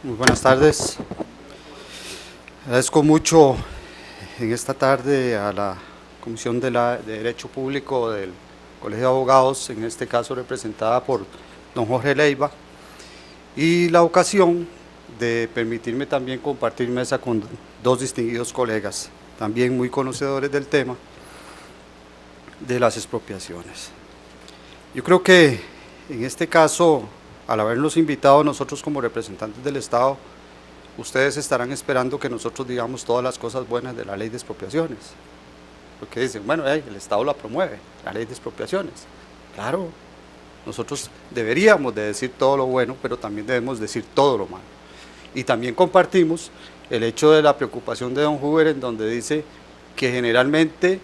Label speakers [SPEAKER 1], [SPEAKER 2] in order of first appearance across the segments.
[SPEAKER 1] Muy buenas tardes. Agradezco mucho en esta tarde a la Comisión de Derecho Público del Colegio de Abogados, en este caso representada por don Jorge Leiva, y la ocasión de permitirme también compartir mesa con dos distinguidos colegas, también muy conocedores del tema de las expropiaciones. Yo creo que en este caso, al habernos invitado nosotros como representantes del Estado, ustedes estarán esperando que nosotros digamos todas las cosas buenas de la ley de expropiaciones. Porque dicen, bueno, el Estado la promueve, la ley de expropiaciones. Claro, nosotros deberíamos de decir todo lo bueno, pero también debemos decir todo lo malo. Y también compartimos el hecho de la preocupación de don Huber, en donde dice que generalmente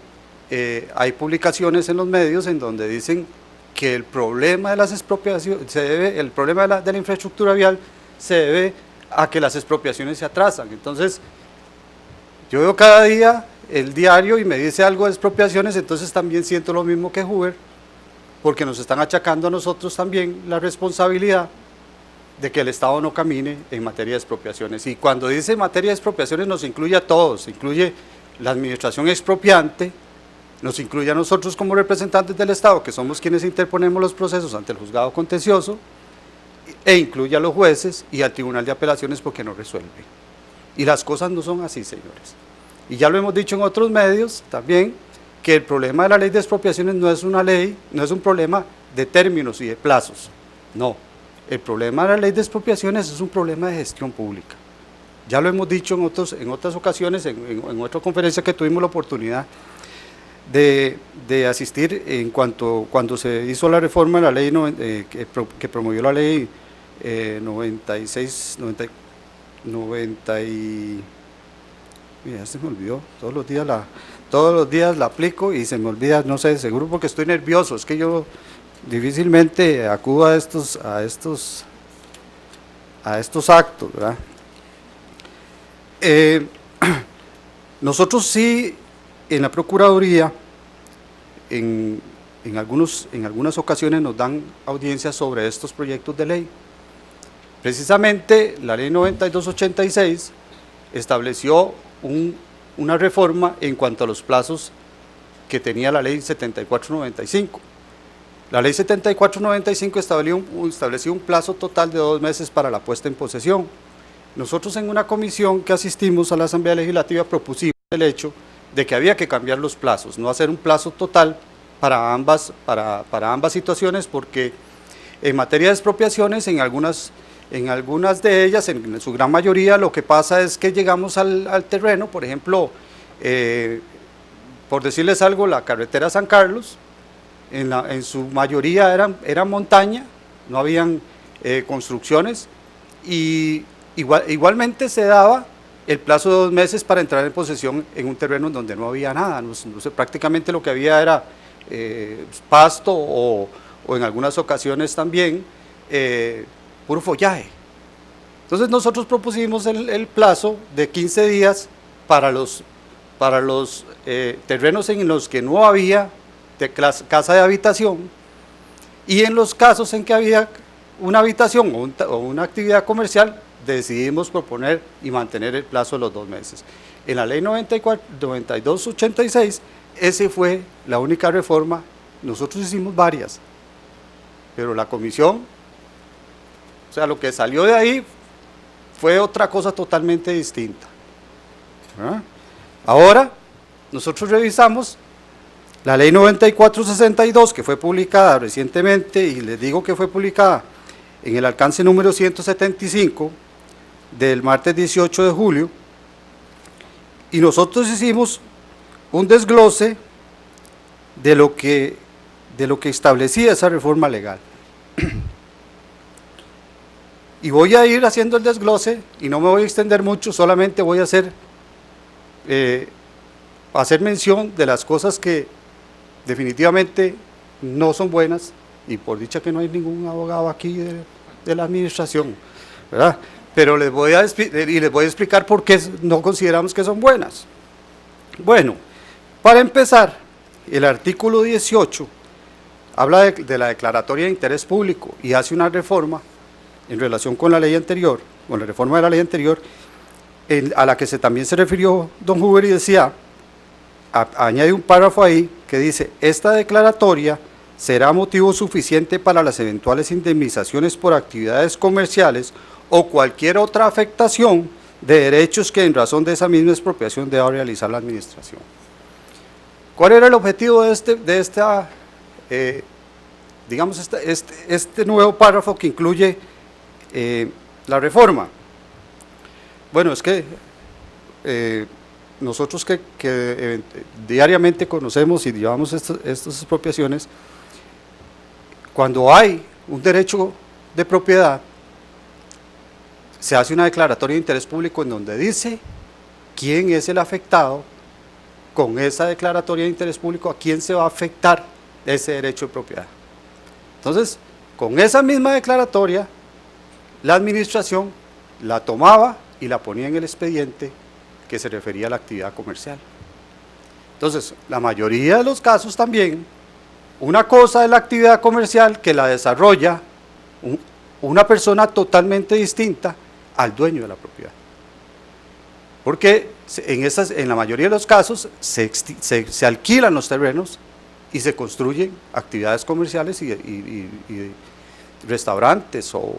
[SPEAKER 1] hay publicaciones en los medios en donde dicen que el problema de las expropiaciones el problema de la infraestructura vial se debe a que las expropiaciones se atrasan. Entonces, yo veo cada día el diario y me dice algo de expropiaciones, entonces también siento lo mismo que Huber, porque nos están achacando a nosotros también la responsabilidad de que el Estado no camine en materia de expropiaciones. Y cuando dice materia de expropiaciones nos incluye a todos, incluye la administración expropiante, nos incluye a nosotros como representantes del Estado, que somos quienes interponemos los procesos ante el juzgado contencioso, e incluye a los jueces y al Tribunal de Apelaciones porque no resuelve. Y las cosas no son así, señores. Y ya lo hemos dicho en otros medios también, que el problema de la ley de expropiaciones no es una ley, no es un problema de términos y de plazos, no. El problema de la ley de expropiaciones es un problema de gestión pública. Ya lo hemos dicho en otras ocasiones, en otra conferencia que tuvimos la oportunidad de asistir cuando se hizo la reforma de la ley que promovió la ley 96, 90 y ya se me olvidó, todos los días la aplico y se me olvida, no sé, seguro porque estoy nervioso, es que yo difícilmente acudo a estos actos, ¿verdad? Nosotros sí, en la Procuraduría, en algunas ocasiones nos dan audiencias sobre estos proyectos de ley. Precisamente la ley 9286 estableció una reforma en cuanto a los plazos que tenía la ley 7495. La ley 7495 estableció un plazo total de 2 meses para la puesta en posesión. Nosotros en una comisión que asistimos a la Asamblea Legislativa propusimos el hecho de que había que cambiar los plazos, no hacer un plazo total para ambas situaciones, porque en materia de expropiaciones, en algunas de ellas, en su gran mayoría, lo que pasa es que llegamos al terreno, por ejemplo, por decirles algo, la carretera San Carlos, en su mayoría eran montaña, no habían construcciones, y igualmente se daba el plazo de 2 meses para entrar en posesión en un terreno en donde no había nada, prácticamente lo que había era pasto o en algunas ocasiones también puro follaje. Entonces nosotros propusimos el plazo de 15 días para los terrenos en los que no había casa de habitación, y en los casos en que había una habitación o una actividad comercial, decidimos proponer y mantener el plazo de los 2 meses. En la ley 9286, esa fue la única reforma. Nosotros hicimos varias, pero la comisión, o sea, lo que salió de ahí fue otra cosa totalmente distinta. ¿Ah? Ahora, nosotros revisamos la ley 9462, que fue publicada recientemente, y les digo que fue publicada en el alcance número 175, del martes 18 de julio, y nosotros hicimos un desglose de lo que establecía esa reforma legal. Y voy a ir haciendo el desglose, y no me voy a extender mucho, solamente voy a hacer mención de las cosas que definitivamente no son buenas, y por dicha que no hay ningún abogado aquí de la administración, ¿verdad? Pero les voy a explicar por qué no consideramos que son buenas. Bueno, para empezar, el artículo 18 habla de la declaratoria de interés público y hace una reforma en relación con la ley anterior, con la reforma de la ley anterior, a la que también se refirió don Huber y decía, añade un párrafo ahí que dice, esta declaratoria será motivo suficiente para las eventuales indemnizaciones por actividades comerciales o cualquier otra afectación de derechos que en razón de esa misma expropiación deba realizar la administración. ¿Cuál era el objetivo de esta digamos, este nuevo párrafo que incluye la reforma? Bueno, es que nosotros que diariamente conocemos y llevamos estas expropiaciones, cuando hay un derecho de propiedad, se hace una declaratoria de interés público en donde dice quién es el afectado. Con esa declaratoria de interés público, ¿a quién se va a afectar ese derecho de propiedad? Entonces, con esa misma declaratoria, la administración la tomaba y la ponía en el expediente que se refería a la actividad comercial. Entonces, la mayoría de los casos también, una cosa es la actividad comercial que la desarrolla una persona totalmente distinta al dueño de la propiedad. Porque en la mayoría de los casos se alquilan los terrenos y se construyen actividades comerciales y restaurantes o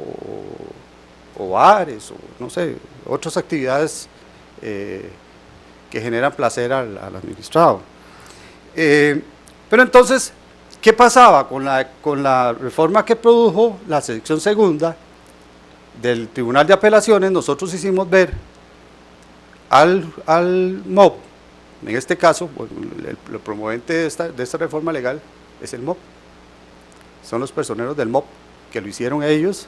[SPEAKER 1] bares o no sé, otras actividades que generan placer al administrado. Pero entonces, ¿qué pasaba? Con la reforma que produjo la sección segunda del Tribunal de Apelaciones, nosotros hicimos ver al MOP, en este caso, bueno, el promovente de esta reforma legal es el MOP, son los personeros del MOP que lo hicieron ellos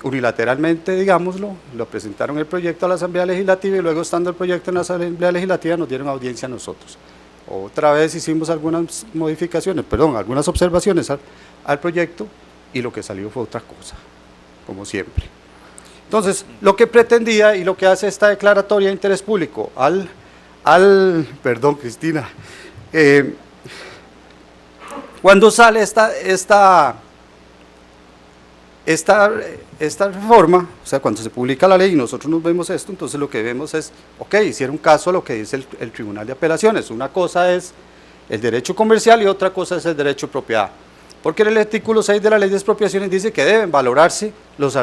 [SPEAKER 1] unilateralmente, digámoslo, lo presentaron el proyecto a la Asamblea Legislativa y luego estando el proyecto en la Asamblea Legislativa nos dieron audiencia a nosotros. Otra vez hicimos algunas modificaciones, algunas observaciones al proyecto y lo que salió fue otra cosa, como siempre. Entonces, lo que pretendía y lo que hace esta declaratoria de interés público perdón Cristina, cuando sale esta reforma, o sea, cuando se publica la ley y nosotros nos vemos esto, entonces lo que vemos es, ok, hicieron caso a lo que dice el Tribunal de Apelaciones, una cosa es el derecho comercial y otra cosa es el derecho de propiedad, porque en el artículo 6 de la ley de expropiaciones dice que deben valorarse los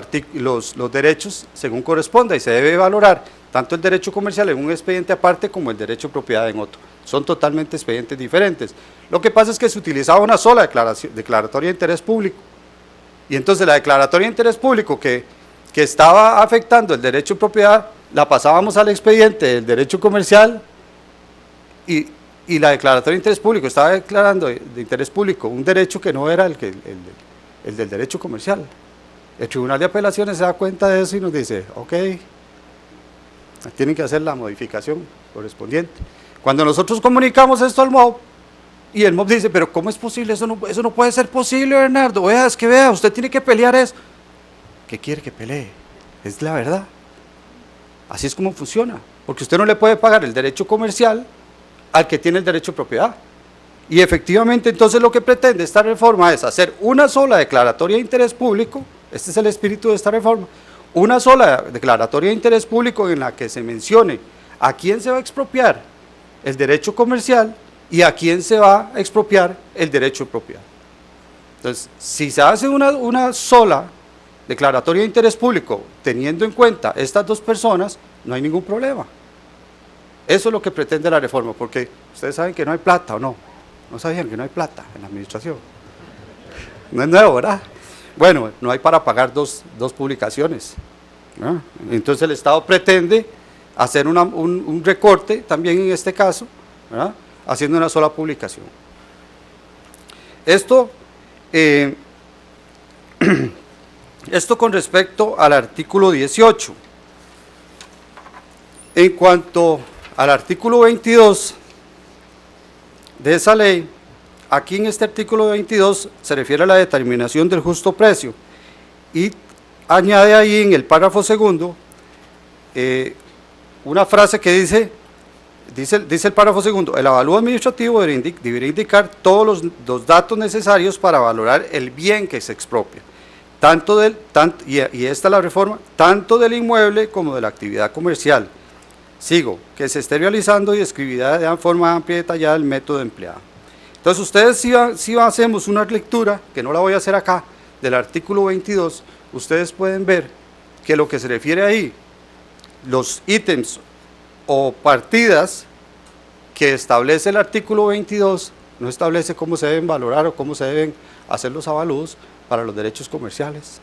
[SPEAKER 1] derechos según corresponda y se debe valorar tanto el derecho comercial en un expediente aparte como el derecho de propiedad en otro, son totalmente expedientes diferentes. Lo que pasa es que se utilizaba una sola declaratoria de interés público. Y entonces la declaratoria de interés público que estaba afectando el derecho de propiedad, la pasábamos al expediente del derecho comercial y la declaratoria de interés público estaba declarando de interés público un derecho que no era el del derecho comercial. El Tribunal de Apelaciones se da cuenta de eso y nos dice, ok, tienen que hacer la modificación correspondiente. Cuando nosotros comunicamos esto al MOB, y el MOB dice, pero ¿cómo es posible? Eso no puede ser posible, Bernardo. Vea, usted tiene que pelear eso. ¿Qué quiere que pelee? Es la verdad. Así es como funciona. Porque usted no le puede pagar el derecho comercial al que tiene el derecho de propiedad. Y efectivamente, entonces lo que pretende esta reforma es hacer una sola declaratoria de interés público, este es el espíritu de esta reforma, una sola declaratoria de interés público en la que se mencione a quién se va a expropiar el derecho comercial y a quién se va a expropiar el derecho de propiedad. Entonces, si se hace una sola declaratoria de interés público, teniendo en cuenta estas dos personas, no hay ningún problema. Eso es lo que pretende la reforma, porque ustedes saben que no hay plata, ¿o no? No sabían que no hay plata en la administración. No es nuevo, ¿verdad? Bueno, no hay para pagar dos publicaciones, ¿no? Entonces el Estado pretende hacer un recorte, también en este caso, ¿verdad?, haciendo una sola publicación. Esto con respecto al artículo 18. En cuanto al artículo 22 de esa ley, aquí en este artículo 22 se refiere a la determinación del justo precio y añade ahí en el párrafo segundo una frase que dice dice el párrafo segundo, el avalúo administrativo debería indicar todos los datos necesarios para valorar el bien que se expropia, y esta es la reforma, tanto del inmueble como de la actividad comercial. Sigo, que se esté realizando y describirá de forma amplia y detallada el método empleado. Entonces ustedes si hacemos una lectura, que no la voy a hacer acá, del artículo 22, ustedes pueden ver que lo que se refiere ahí, los ítems o partidas que establece el artículo 22, no establece cómo se deben valorar o cómo se deben hacer los avalúos para los derechos comerciales.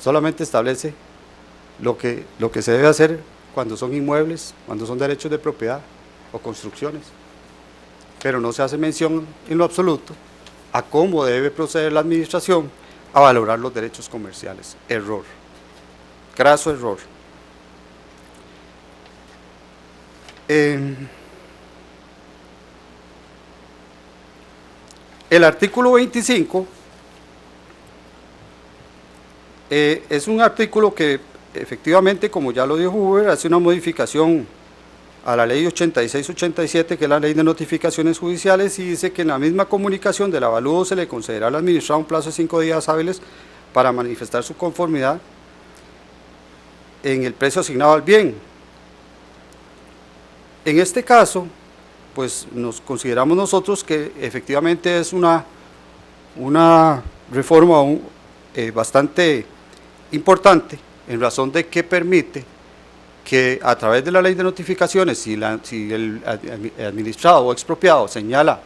[SPEAKER 1] Solamente establece lo que se debe hacer cuando son inmuebles, cuando son derechos de propiedad o construcciones, pero no se hace mención en lo absoluto a cómo debe proceder la administración a valorar los derechos comerciales. Error, craso error. El artículo 25 es un artículo que efectivamente, como ya lo dijo Huber, hace una modificación a la ley 86-87, que es la ley de notificaciones judiciales, y dice que en la misma comunicación del avalúo se le concederá al administrado un plazo de 5 días hábiles para manifestar su conformidad en el precio asignado al bien. En este caso, pues nos consideramos nosotros que efectivamente es una reforma bastante importante, en razón de que permite que a través de la ley de notificaciones, si el administrado o expropiado señala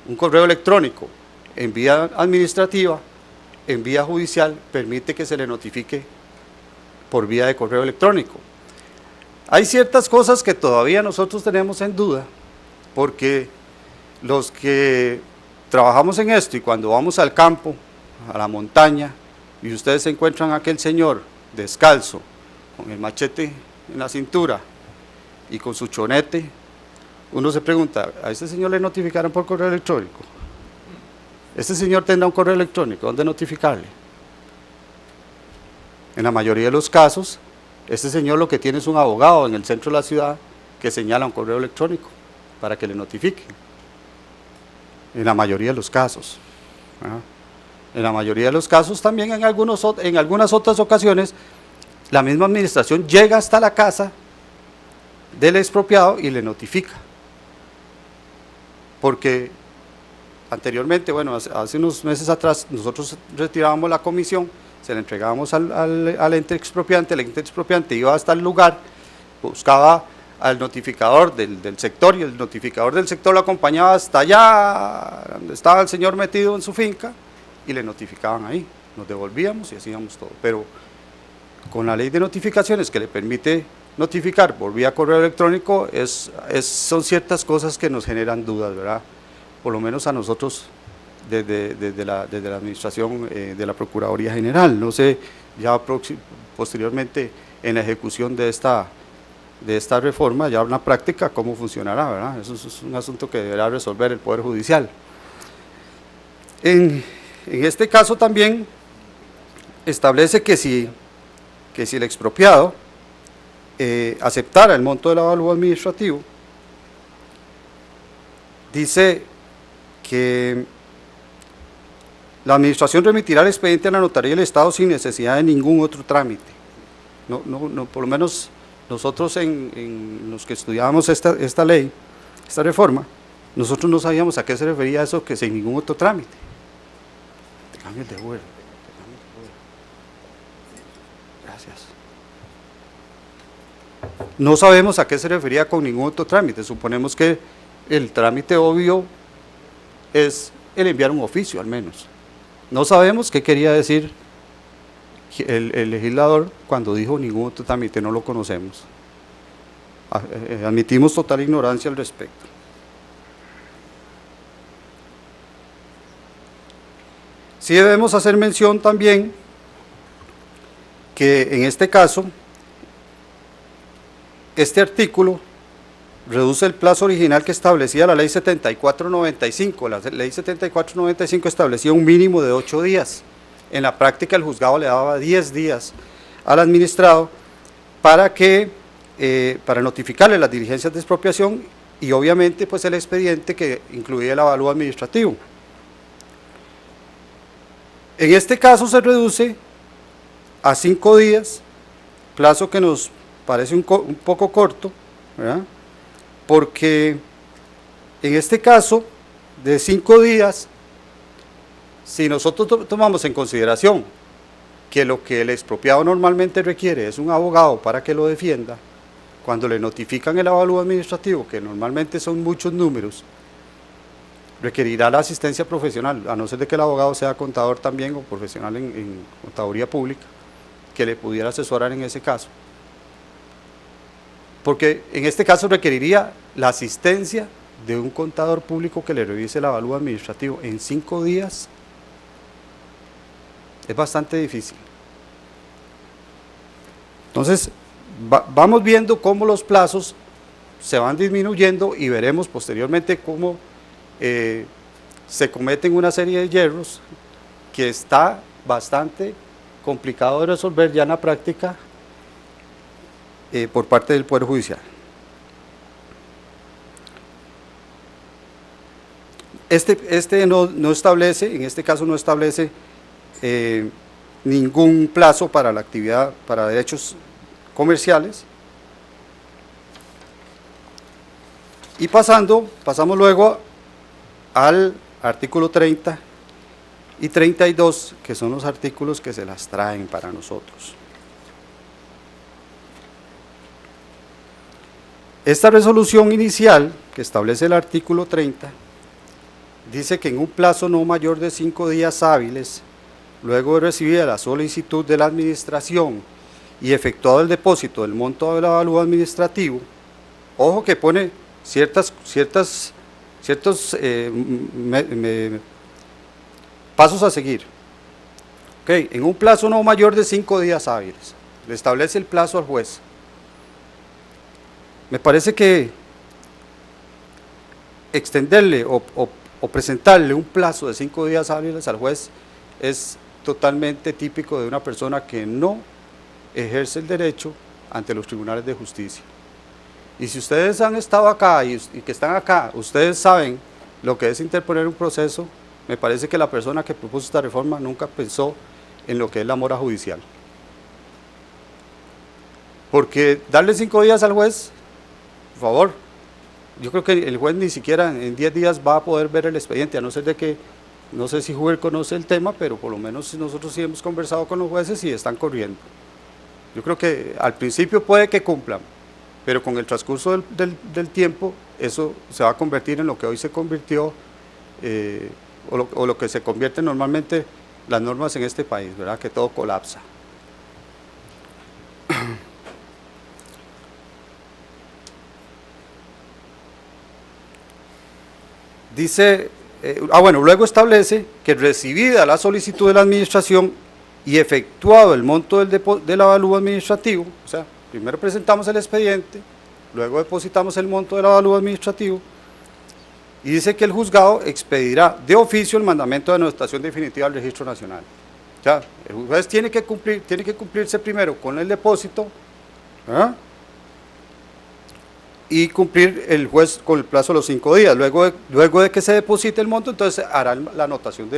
[SPEAKER 1] un correo electrónico en vía administrativa, en vía judicial, permite que se le notifique por vía de correo electrónico. Hay ciertas cosas que todavía nosotros tenemos en duda, porque los que trabajamos en esto y cuando vamos al campo, a la montaña, y ustedes se encuentran a aquel señor descalzo, con el machete en la cintura y con su chonete, uno se pregunta, ¿a este señor le notificaron por correo electrónico? ¿Este señor tendrá un correo electrónico? ¿Dónde notificarle? En la mayoría de los casos, este señor lo que tiene es un abogado en el centro de la ciudad que señala un correo electrónico para que le notifiquen. En la mayoría de los casos. En la mayoría de los casos también en algunas otras ocasiones, la misma administración llega hasta la casa del expropiado y le notifica. Porque anteriormente, bueno, hace unos meses atrás, nosotros retirábamos la comisión, se la entregábamos al ente expropiante, el ente expropiante iba hasta el lugar, buscaba al notificador del sector, y el notificador del sector lo acompañaba hasta allá, donde estaba el señor metido en su finca, y le notificaban ahí, nos devolvíamos y hacíamos todo. Pero con la ley de notificaciones que le permite notificar por vía correo electrónico, son ciertas cosas que nos generan dudas, ¿verdad? Por lo menos a nosotros desde la administración de la Procuraduría General. No sé, ya posteriormente en la ejecución de esta reforma, ya una práctica, cómo funcionará, ¿verdad? Eso es un asunto que deberá resolver el Poder Judicial. En este caso también establece que si el expropiado aceptara el monto del avalúo administrativo, dice que la administración remitirá el expediente a la notaría del Estado sin necesidad de ningún otro trámite. No, por lo menos nosotros en los que estudiábamos esta ley, esta reforma, nosotros no sabíamos a qué se refería eso, que sin ningún otro trámite. Te cambio el de Word. Gracias. No sabemos a qué se refería con ningún otro trámite. Suponemos que el trámite obvio es el enviar un oficio, al menos. No sabemos qué quería decir el legislador cuando dijo ningún otro trámite, no lo conocemos. Admitimos total ignorancia al respecto. Sí debemos hacer mención también que en este caso, este artículo reduce el plazo original que establecía la ley 7495. La ley 7495 establecía un mínimo de 8 días. En la práctica el juzgado le daba 10 días al administrado para que para notificarle las diligencias de expropiación y obviamente pues el expediente que incluía el avalúo administrativo. En este caso se reduce a 5 días, plazo que nos parece un poco corto, ¿verdad? Porque en este caso de 5 días, si nosotros tomamos en consideración que lo que el expropiado normalmente requiere es un abogado para que lo defienda, cuando le notifican el avalúo administrativo, que normalmente son muchos números, requerirá la asistencia profesional, a no ser de que el abogado sea contador también o profesional en contaduría pública, que le pudiera asesorar en ese caso. Porque en este caso requeriría la asistencia de un contador público que le revise el avalúo administrativo en 5 días. Es bastante difícil. Entonces, vamos viendo cómo los plazos se van disminuyendo y veremos posteriormente cómo se cometen una serie de hierros que está bastante complicado de resolver ya en la práctica por parte del Poder Judicial. Este no establece, en este caso no establece ningún plazo para la actividad, para derechos comerciales. Y pasamos luego al artículo 30 y 32, que son los artículos que se las traen para nosotros. Esta resolución inicial, que establece el artículo 30, dice que en un plazo no mayor de 5 días hábiles, luego de recibida la solicitud de la administración y efectuado el depósito del monto del avalúo administrativo, ojo que pone ciertos pasos a seguir. Okay, en un plazo no mayor de 5 días hábiles, le establece el plazo al juez. Me parece que extenderle o presentarle un plazo de 5 días hábiles al juez es totalmente típico de una persona que no ejerce el derecho ante los tribunales de justicia. Y si ustedes han estado acá y que están acá, ustedes saben lo que es interponer un proceso. Me parece que la persona que propuso esta reforma nunca pensó en lo que es la mora judicial. Porque darle 5 días al juez, por favor, yo creo que el juez ni siquiera en 10 días va a poder ver el expediente, a no ser de que, no sé si Huber conoce el tema, pero por lo menos nosotros sí hemos conversado con los jueces y están corriendo. Yo creo que al principio puede que cumplan, pero con el transcurso del tiempo, eso se va a convertir en lo que hoy se convirtió, o lo que se convierte normalmente las normas en este país, ¿verdad? Que todo colapsa. Dice, bueno, luego establece que recibida la solicitud de la administración y efectuado el monto del avalúo administrativo, o sea, primero presentamos el expediente, luego depositamos el monto del avalúo administrativo, y dice que el juzgado expedirá de oficio el mandamiento de anotación definitiva al Registro Nacional. O sea, el juez tiene que cumplirse primero con el depósito, ¿verdad? Y cumplir el juez con el plazo de los 5 días. Luego de que se deposite el monto, entonces hará la anotación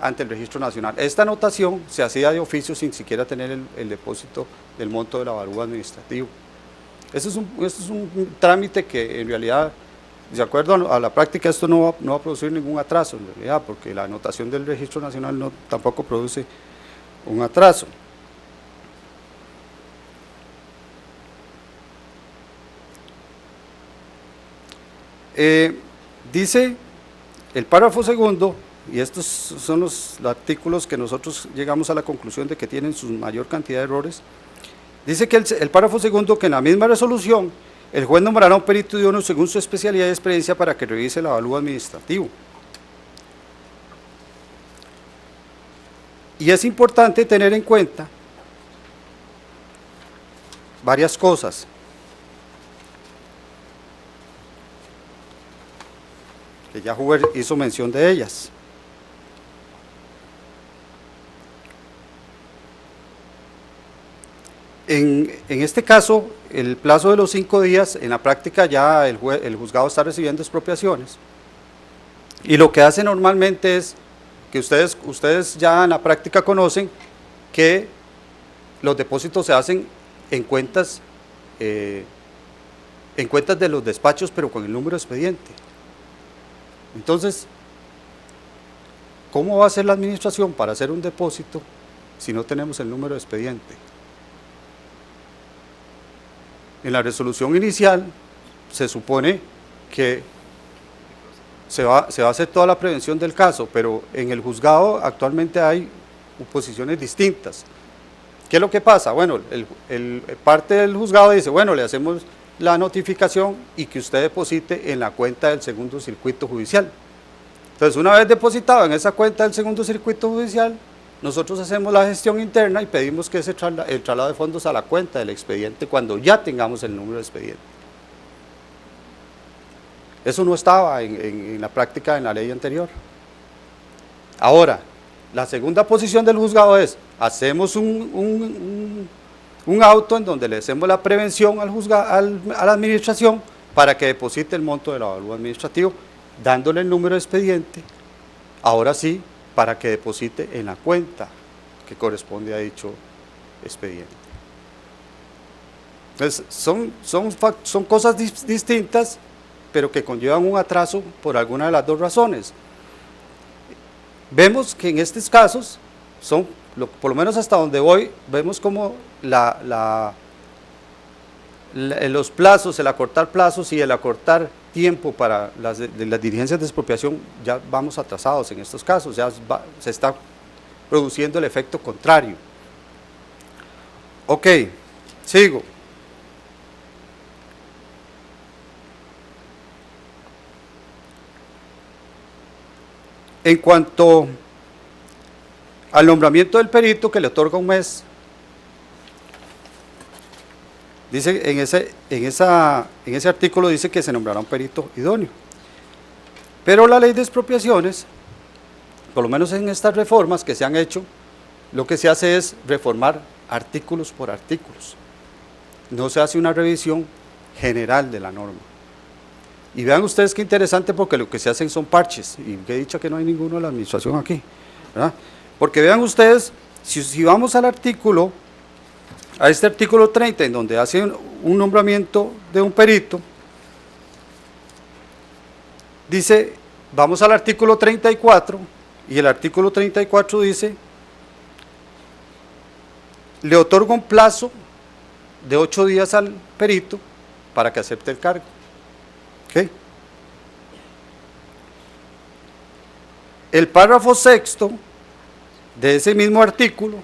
[SPEAKER 1] ante el Registro Nacional. Esta anotación se hacía de oficio sin siquiera tener el depósito del monto del avalúo administrativo. Eso es un trámite que en realidad, de acuerdo a la práctica, esto no va a producir ningún atraso en realidad, porque la anotación del Registro Nacional tampoco produce un atraso. Dice el párrafo segundo, y estos son los artículos que nosotros llegamos a la conclusión de que tienen su mayor cantidad de errores. Dice que el párrafo segundo, que en la misma resolución el juez nombrará un perito idóneo según su especialidad y experiencia para que revise el avalúo administrativo. Y es importante tener en cuenta varias cosas. Que ya Huber hizo mención de ellas. En este caso, el plazo de los 5 días, en la práctica ya el juzgado está recibiendo expropiaciones. Y lo que hace normalmente es que ustedes ya en la práctica conocen que los depósitos se hacen en cuentas de los despachos, pero con el número de expediente. Entonces, ¿cómo va a ser la administración para hacer un depósito si no tenemos el número de expediente? En la resolución inicial se supone que se va a hacer toda la prevención del caso, pero en el juzgado actualmente hay posiciones distintas. ¿Qué es lo que pasa? Bueno, parte del juzgado dice, bueno, le hacemos la notificación y que usted deposite en la cuenta del segundo circuito judicial. Entonces, una vez depositado en esa cuenta del segundo circuito judicial, nosotros hacemos la gestión interna y pedimos que el traslado de fondos a la cuenta del expediente cuando ya tengamos el número de expediente. Eso no estaba en la práctica en la ley anterior. Ahora, la segunda posición del juzgado es, hacemos un auto en donde le hacemos la prevención a la administración para que deposite el monto del avalúo administrativo, dándole el número de expediente, ahora sí, para que deposite en la cuenta que corresponde a dicho expediente. Entonces, son cosas distintas, pero que conllevan un atraso por alguna de las dos razones. Vemos que en estos casos, por lo menos hasta donde voy, vemos como los plazos, el acortar plazos y el acortar tiempo para las diligencias de expropiación, ya vamos atrasados en estos casos, ya se está produciendo el efecto contrario. Ok, sigo. En cuanto al nombramiento del perito que le otorga un mes, dice en ese artículo dice que se nombrará un perito idóneo. Pero la ley de expropiaciones, por lo menos en estas reformas que se han hecho, lo que se hace es reformar artículos por artículos. No se hace una revisión general de la norma. Y vean ustedes qué interesante, porque lo que se hacen son parches, y qué dicha que no hay ninguno de la administración aquí, ¿verdad? Porque vean ustedes, si vamos al artículo, a este artículo 30, en donde hacen un nombramiento de un perito, dice, vamos al artículo 34, y el artículo 34 dice, le otorga un plazo de 8 días al perito para que acepte el cargo. ¿Okay? El párrafo sexto de ese mismo artículo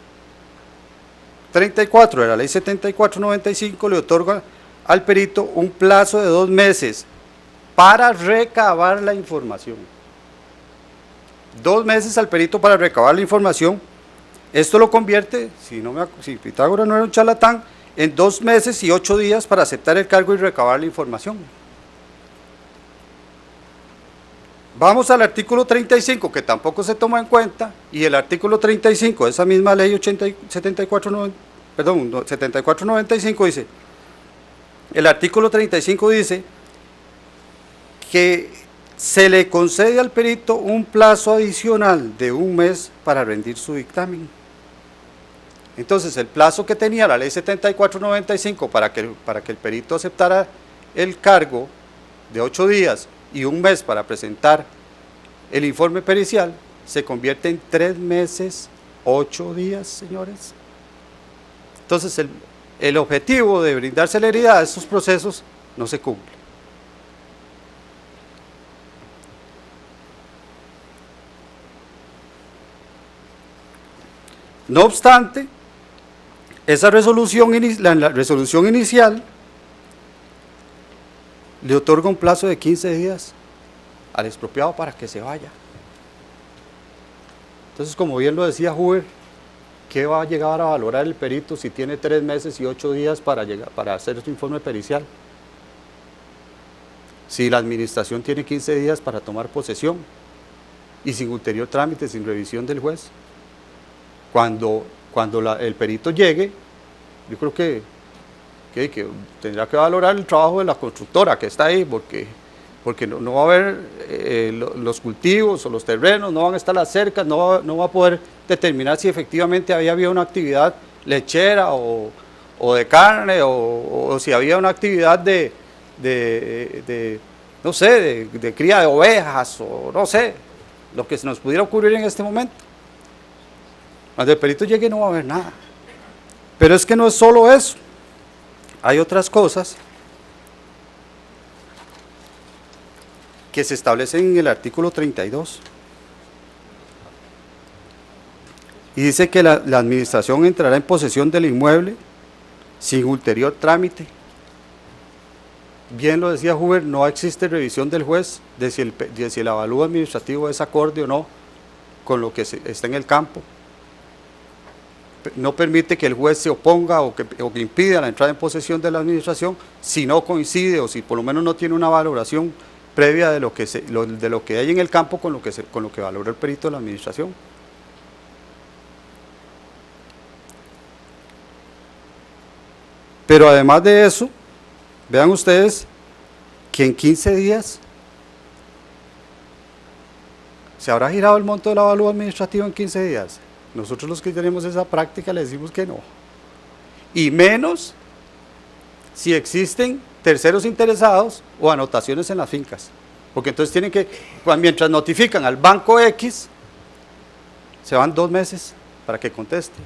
[SPEAKER 1] 34 de la ley 74/95 le otorga al perito un plazo de 2 meses para recabar la información. 2 meses al perito para recabar la información. Esto lo convierte, si Pitágoras no era un charlatán, en 2 meses y 8 días para aceptar el cargo y recabar la información. Vamos al artículo 35, que tampoco se toma en cuenta, y el artículo 35 de esa misma ley 74/95 dice, el artículo 35 dice que se le concede al perito un plazo adicional de 1 mes para rendir su dictamen. Entonces, el plazo que tenía la ley 74/95 para que el perito aceptara el cargo de 8 días y 1 mes para presentar el informe pericial, se convierte en 3 meses, 8 días, señores. Entonces, el objetivo de brindar celeridad a estos procesos no se cumple. No obstante, esa la resolución inicial le otorga un plazo de 15 días al expropiado para que se vaya. Entonces, como bien lo decía Huber, ¿qué va a llegar a valorar el perito si tiene 3 meses y 8 días para hacer su informe pericial? Si la administración tiene 15 días para tomar posesión y sin ulterior trámite, sin revisión del juez. Cuando el perito llegue, yo creo que tendrá que valorar el trabajo de la constructora que está ahí, porque no va a haber los cultivos o los terrenos, no van a estar las cercas, no va a poder determinar si efectivamente había una actividad lechera o de carne, o si había una actividad no sé, de cría de ovejas, o no sé, lo que se nos pudiera ocurrir en este momento. Cuando el perito llegue no va a haber nada. Pero es que no es solo eso, hay otras cosas que se establecen en el artículo 32. Y dice que la administración entrará en posesión del inmueble sin ulterior trámite. Bien lo decía Huber, no existe revisión del juez de si el avalúo administrativo es acorde o no con lo que está en el campo. No permite que el juez se oponga o que impida la entrada en posesión de la administración si no coincide o si por lo menos no tiene una valoración previa de lo que hay en el campo con lo que valora el perito de la administración. Pero además de eso, vean ustedes que en 15 días se habrá girado el monto del avalúo administrativo en 15 días. Nosotros los que tenemos esa práctica le decimos que no. Y menos si existen terceros interesados o anotaciones en las fincas. Porque entonces tienen que, mientras notifican al banco X, se van 2 meses para que conteste.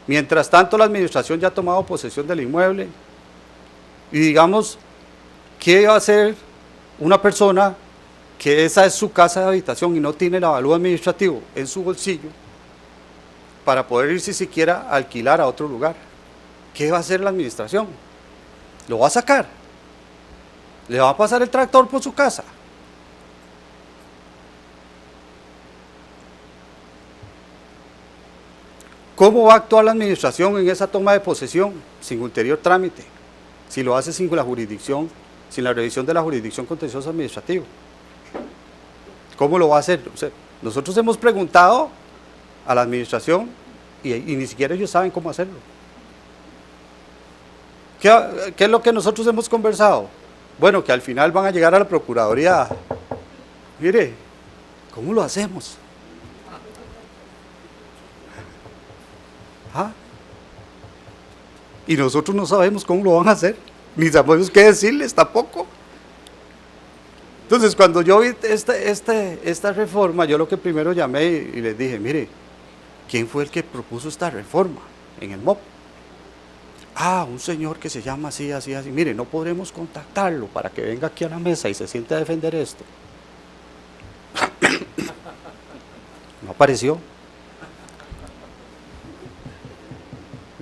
[SPEAKER 1] Mientras tanto la administración ya ha tomado posesión del inmueble. Y digamos, ¿qué va a hacer una persona que esa es su casa de habitación y no tiene el avalúo administrativo en su bolsillo para poder irse siquiera a alquilar a otro lugar? ¿Qué va a hacer la administración? ¿Lo va a sacar? ¿Le va a pasar el tractor por su casa? ¿Cómo va a actuar la administración en esa toma de posesión sin ulterior trámite? Si lo hace sin la jurisdicción, sin la revisión de la jurisdicción contencioso administrativo. ¿Cómo lo va a hacer? O sea, nosotros hemos preguntado a la administración y ni siquiera ellos saben cómo hacerlo. ¿Qué es lo que nosotros hemos conversado? Bueno, que al final van a llegar a la Procuraduría. Mire, ¿cómo lo hacemos? ¿Ah? Y nosotros no sabemos cómo lo van a hacer, ni sabemos qué decirles tampoco. Entonces, cuando yo vi esta reforma, yo lo que primero llamé y les dije, mire, ¿quién fue el que propuso esta reforma en el MOP? Ah, un señor que se llama así, así, así. Mire, no podremos contactarlo para que venga aquí a la mesa y se siente a defender esto. No apareció.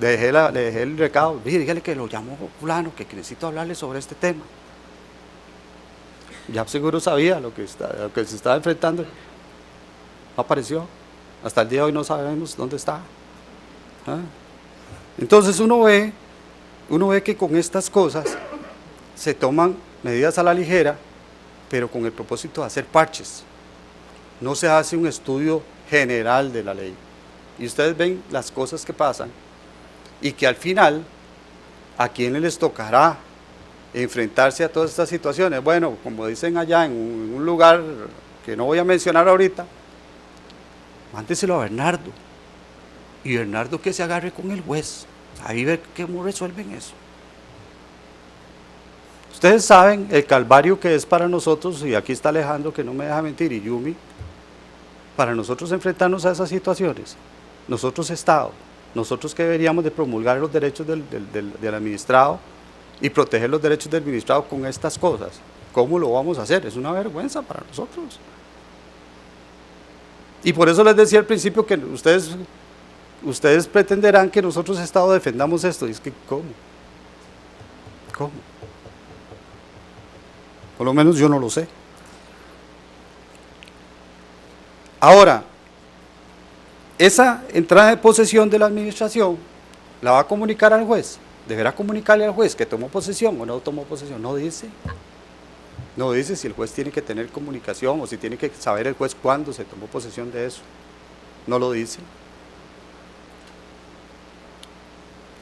[SPEAKER 1] Le dejé el recado, dígale que lo llamó fulano, que necesito hablarle sobre este tema. Ya seguro sabía lo que se estaba enfrentando. No apareció. Hasta el día de hoy no sabemos dónde está. ¿Ah? Entonces uno ve que con estas cosas se toman medidas a la ligera, pero con el propósito de hacer parches. No se hace un estudio general de la ley. Y ustedes ven las cosas que pasan y que al final, ¿a quiénes les tocará enfrentarse a todas estas situaciones? Bueno, como dicen allá en un lugar que no voy a mencionar ahorita, mándeselo a Bernardo. Y Bernardo que se agarre con el juez. Ahí ver cómo resuelven eso. Ustedes saben el calvario que es para nosotros, y aquí está Alejandro que no me deja mentir, y Yumi, para nosotros enfrentarnos a esas situaciones. Nosotros Estado, nosotros que deberíamos de promulgar los derechos del administrado y proteger los derechos del administrado con estas cosas. ¿Cómo lo vamos a hacer? Es una vergüenza para nosotros. Y por eso les decía al principio que ustedes pretenderán que nosotros Estado defendamos esto. Y es que, ¿cómo? ¿Cómo? Por lo menos yo no lo sé. Ahora, esa entrada de posesión de la administración, ¿la va a comunicar al juez? ¿Deberá comunicarle al juez que tomó posesión o no tomó posesión? No dice. No dice si el juez tiene que tener comunicación o si tiene que saber el juez cuándo se tomó posesión de eso. No lo dice.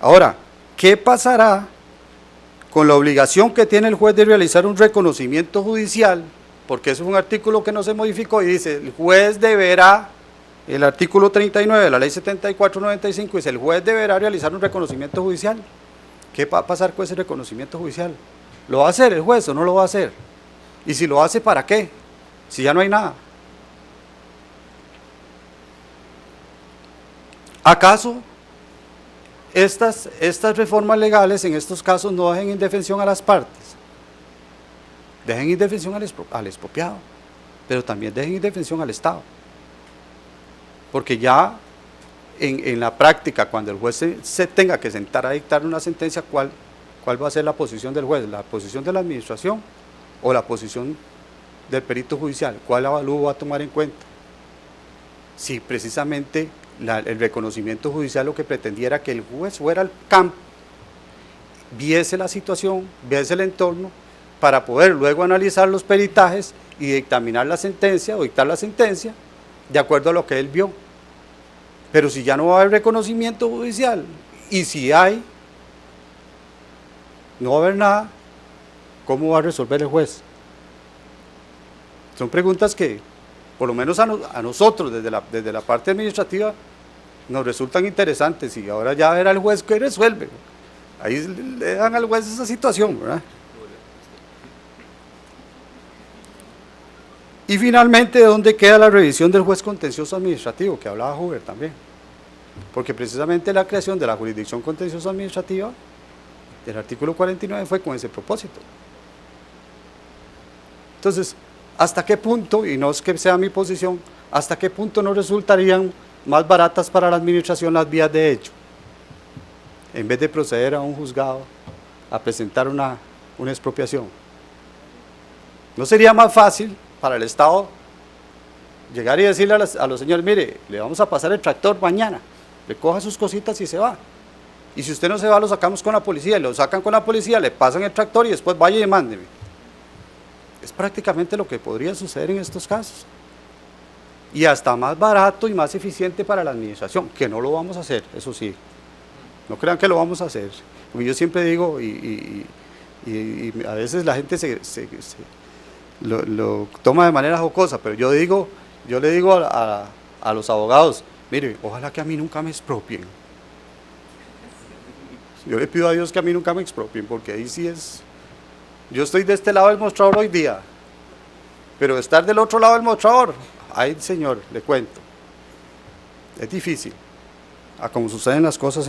[SPEAKER 1] Ahora, ¿qué pasará con la obligación que tiene el juez de realizar un reconocimiento judicial? Porque eso es un artículo que no se modificó y dice, el juez deberá, el artículo 39 de la ley 74/95 dice, el juez deberá realizar un reconocimiento judicial. ¿Qué va a pasar con ese reconocimiento judicial? ¿Lo va a hacer el juez o no lo va a hacer? Y si lo hace, ¿para qué? Si ya no hay nada. ¿Acaso estas reformas legales en estos casos no dejen indefensión a las partes? Dejen indefensión al expropiado, pero también dejen indefensión al Estado. Porque ya en la práctica, cuando el juez se tenga que sentar a dictar una sentencia, ¿cuál va a ser la posición del juez? ¿La posición de la administración o la posición del perito judicial? ¿Cuál avalúo va a tomar en cuenta? Si precisamente el reconocimiento judicial lo que pretendiera que el juez fuera al campo, viese la situación, viese el entorno, para poder luego analizar los peritajes y dictaminar la sentencia o dictar la sentencia de acuerdo a lo que él vio. Pero si ya no va a haber reconocimiento judicial y si hay, no va a haber nada, ¿cómo va a resolver el juez? Son preguntas que, por lo menos a nosotros, desde la parte administrativa, nos resultan interesantes y ahora ya verá el juez que resuelve. Ahí le dan al juez esa situación, ¿verdad? Y finalmente, ¿dónde queda la revisión del juez contencioso administrativo? Que hablaba Huber también. Porque precisamente la creación de la jurisdicción contencioso administrativa del artículo 49 fue con ese propósito. Entonces, ¿hasta qué punto, y no es que sea mi posición, hasta qué punto no resultarían más baratas para la administración las vías de hecho? En vez de proceder a un juzgado a presentar una expropiación. ¿No sería más fácil para el Estado llegar y decirle a los señores, mire, le vamos a pasar el tractor mañana, recoja sus cositas y se va? Y si usted no se va, lo sacamos con la policía, lo sacan con la policía, le pasan el tractor y después vaya y demándeme. Es prácticamente lo que podría suceder en estos casos. Y hasta más barato y más eficiente para la administración, que no lo vamos a hacer, eso sí. No crean que lo vamos a hacer. Porque yo siempre digo, y a veces la gente lo toma de manera jocosa, pero yo le digo a los abogados, mire, ojalá que a mí nunca me expropien. Yo le pido a Dios que a mí nunca me expropien, porque ahí sí es... Yo estoy de este lado del mostrador hoy día, pero estar del otro lado del mostrador, ay señor, le cuento, es difícil, a como suceden las cosas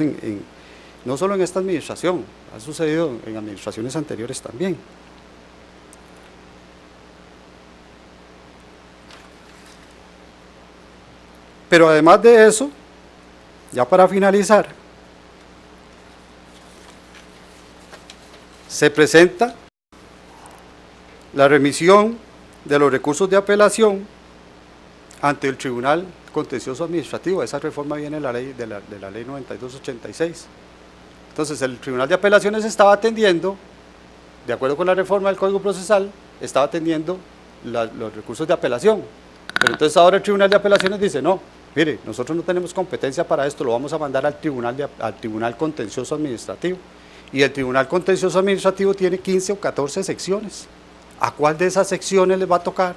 [SPEAKER 1] no solo en esta administración, ha sucedido en administraciones anteriores también. Pero además de eso, ya para finalizar, se presenta la remisión de los recursos de apelación ante el Tribunal Contencioso Administrativo. Esa reforma viene de la ley 9286. Entonces el Tribunal de Apelaciones estaba atendiendo, de acuerdo con la reforma del Código Procesal, estaba atendiendo los recursos de apelación. Pero entonces ahora el Tribunal de Apelaciones dice, no, mire, nosotros no tenemos competencia para esto, lo vamos a mandar al Tribunal Contencioso Administrativo. Y el Tribunal Contencioso Administrativo tiene 15 o 14 secciones. ¿A cuál de esas secciones les va a tocar?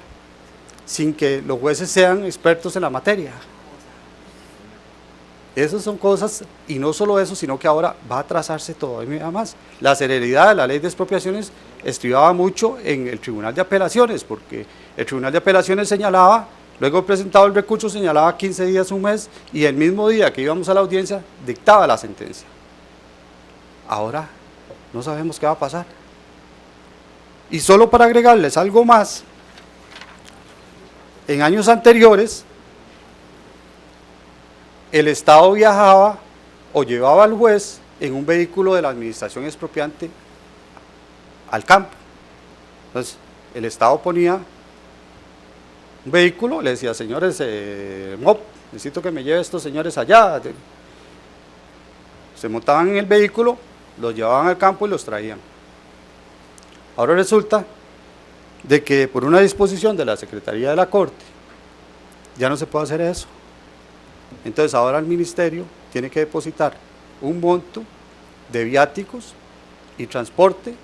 [SPEAKER 1] Sin que los jueces sean expertos en la materia. Esas son cosas, y no solo eso, sino que ahora va a trazarse todavía más. La celeridad de la ley de expropiaciones estribaba mucho en el Tribunal de Apelaciones, porque el Tribunal de Apelaciones señalaba, luego presentado el recurso, señalaba 15 días, un mes, y el mismo día que íbamos a la audiencia, dictaba la sentencia. Ahora no sabemos qué va a pasar. Y solo para agregarles algo más, en años anteriores, el Estado viajaba o llevaba al juez en un vehículo de la administración expropiante al campo. Entonces, el Estado ponía un vehículo, le decía, señores, necesito que me lleve estos señores allá. Se montaban en el vehículo, los llevaban al campo y los traían. Ahora resulta de que por una disposición de la Secretaría de la Corte, ya no se puede hacer eso. Entonces ahora el Ministerio tiene que depositar un monto de viáticos y transporte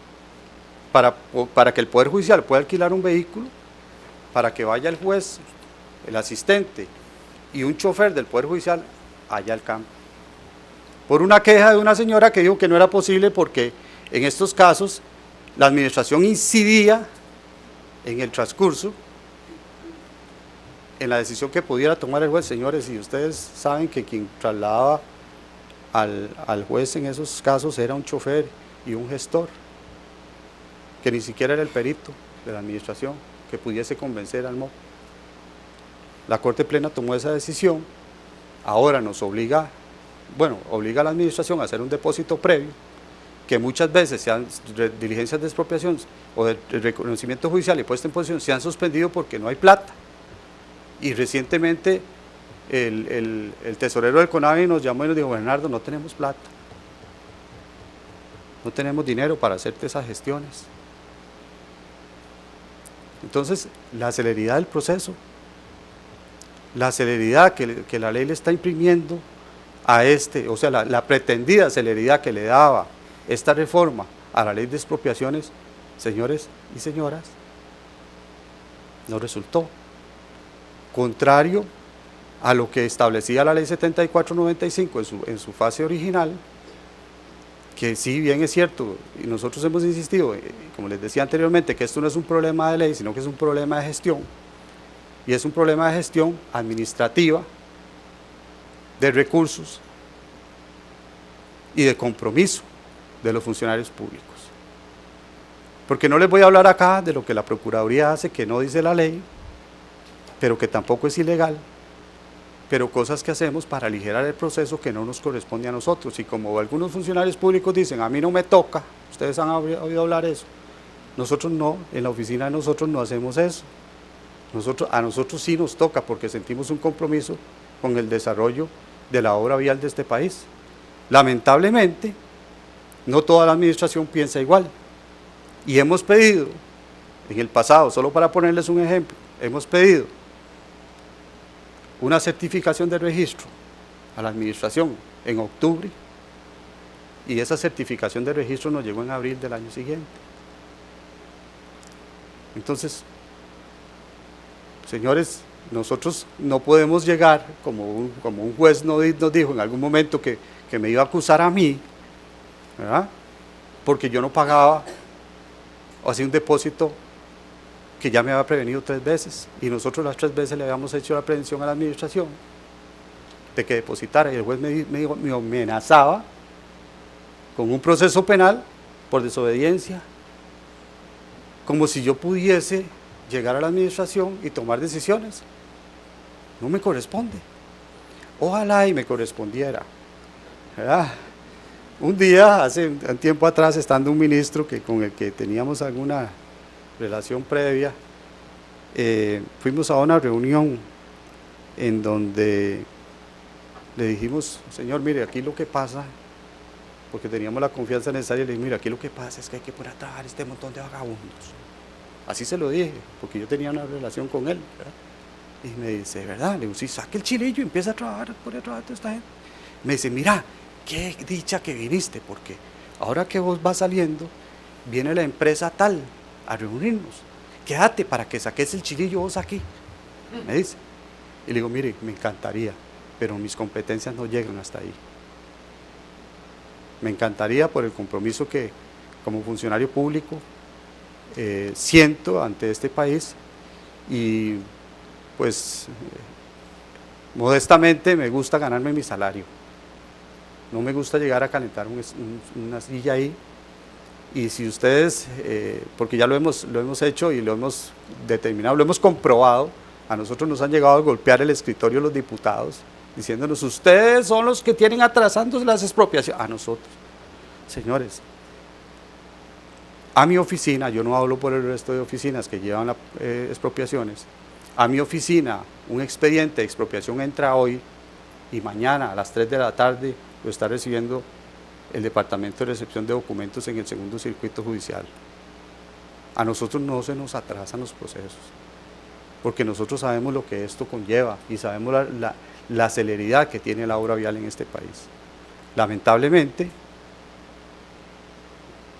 [SPEAKER 1] para que el Poder Judicial pueda alquilar un vehículo, para que vaya el juez, el asistente y un chofer del Poder Judicial allá al campo. Por una queja de una señora que dijo que no era posible porque en estos casos la administración incidía en el transcurso, en la decisión que pudiera tomar el juez. Señores, y ustedes saben que quien trasladaba al juez en esos casos era un chofer y un gestor, que ni siquiera era el perito de la administración que pudiese convencer al MOP. La Corte Plena tomó esa decisión, ahora nos obliga, obliga a la administración a hacer un depósito previo, que muchas veces diligencias de expropiación o de reconocimiento judicial y puesta en posesión se han suspendido porque no hay plata. Y recientemente el tesorero del CONAVI nos llamó y nos dijo: Bernardo, no tenemos plata, no tenemos dinero para hacerte esas gestiones. Entonces, la celeridad del proceso, la celeridad que la ley le está imprimiendo a o sea, la pretendida celeridad que le daba esta reforma a la ley de expropiaciones, señores y señoras, no resultó. Contrario a lo que establecía la ley 7495 en su fase original, que sí, bien es cierto, y nosotros hemos insistido, como les decía anteriormente, que esto no es un problema de ley, sino que es un problema de gestión, y es un problema de gestión administrativa, de recursos y de compromiso de los funcionarios públicos. Porque no les voy a hablar acá de lo que la Procuraduría hace, que no dice la ley, pero que tampoco es ilegal, pero cosas que hacemos para aligerar el proceso que no nos corresponde a nosotros. Y como algunos funcionarios públicos dicen: a mí no me toca, ustedes han oído hablar eso, nosotros no, en la oficina de nosotros no hacemos eso. A nosotros sí nos toca, porque sentimos un compromiso con el desarrollo de la obra vial de este país. Lamentablemente, no toda la administración piensa igual, y hemos pedido en el pasado, solo para ponerles un ejemplo, hemos pedido una certificación de registro a la administración en octubre, y esa certificación de registro nos llegó en abril del año siguiente. Entonces, señores, nosotros no podemos llegar, como un juez nos dijo en algún momento que me iba a acusar a mí, ¿verdad?, porque yo no pagaba o hacía un depósito que ya me había prevenido 3 veces, y nosotros las 3 veces le habíamos hecho la prevención a la administración de que depositara, y el juez me amenazaba con un proceso penal por desobediencia, como si yo pudiese llegar a la administración y tomar decisiones. No me corresponde. Ojalá y me correspondiera, ¿verdad? Un día, hace un tiempo atrás, estando un ministro con el que teníamos alguna relación previa, fuimos a una reunión en donde le dijimos: señor, mire, aquí lo que pasa, porque teníamos la confianza necesaria, le dije: mire, aquí lo que pasa es que hay que poner a trabajar este montón de vagabundos. Así se lo dije, porque yo tenía una relación con él, ¿verdad? Y me dice: ¿verdad? Le digo: sí, saque el chilillo y empieza a trabajar, pone a trabajar toda esta gente. Me dice: mira, qué dicha que viniste, porque ahora que vos vas saliendo, viene la empresa tal a reunirnos, quédate para que saques el chilillo vos aquí, me dice. Y le digo: mire, me encantaría, pero mis competencias no llegan hasta ahí. Me encantaría, por el compromiso que como funcionario público siento ante este país, y pues modestamente me gusta ganarme mi salario, no me gusta llegar a calentar una silla ahí. Y si ustedes, porque ya lo hemos hecho y lo hemos determinado, lo hemos comprobado, a nosotros nos han llegado a golpear el escritorio los diputados, diciéndonos: ustedes son los que tienen atrasándose las expropiaciones. A nosotros, señores, a mi oficina, yo no hablo por el resto de oficinas que llevan expropiaciones, a mi oficina un expediente de expropiación entra hoy, y mañana a las 3 de la tarde lo está recibiendo el Departamento de Recepción de Documentos en el segundo circuito judicial. A nosotros no se nos atrasan los procesos, porque nosotros sabemos lo que esto conlleva y sabemos la celeridad que tiene la obra vial en este país. Lamentablemente,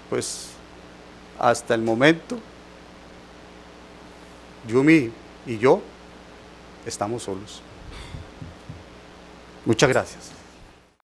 [SPEAKER 1] pues hasta el momento, Yumi y yo estamos solos. Muchas gracias.